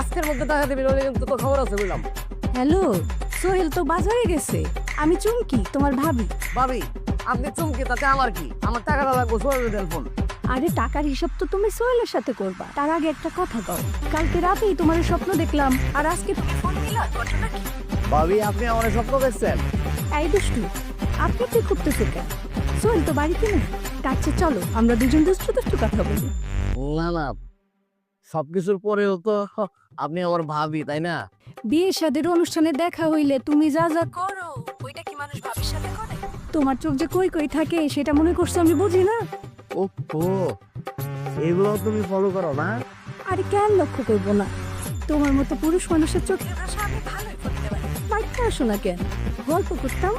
আজকের মধ্যে টাকা দিবি, নইলে কিন্তু তোর খবর আছে বললাম। হ্যালো, সোহেল তো বাজারে গেছে। আমি চুমকি, তোমার ভাবি। ভাবি, আপনি চমকে তাতে আমার কি? আমার টাকাটা লাগবো, সোহেলের দেন ফোন। আরে টাকার হিসাব তো তুমি সোহেলের সাথে করবা, তার আগে একটা কথা কও। কালকে রাতেই তোমার স্বপ্ন দেখলাম, আর আজকে তুমি ফোন দিলা, ঘটনা কি? ভাবি, আপনি আমার স্বপ্ন দেখছেন? এই দুষ্টু, আপনি কি করতেছে কেন? সোহেল তো বাড়িতে নেই, কাছে চলো আমরা দুজন দুষ্টু দুষ্টু কথা বলি। না না, সবকিছুর পরেও তো আপনি আমার ভাবি, তাই না? বিয়ে শাদীর অনুষ্ঠানে দেখা হইলে তুমি যা যা করো, ওইটা কি মানুষ ভাবির সাথে করে? তোমার চোখ যে কই কই থাকে সেটা মনে করছো আমি বুঝি না? ও, এগুলো তুমি ফলো করো না? আরে কেন লক্ষ্য করবো না? তোমার মতো পুরুষ মানুষের চোখে ভাষা আমি ভালোই করতে পারি। বাইকটা আসো না কেন, গল্প করতাম।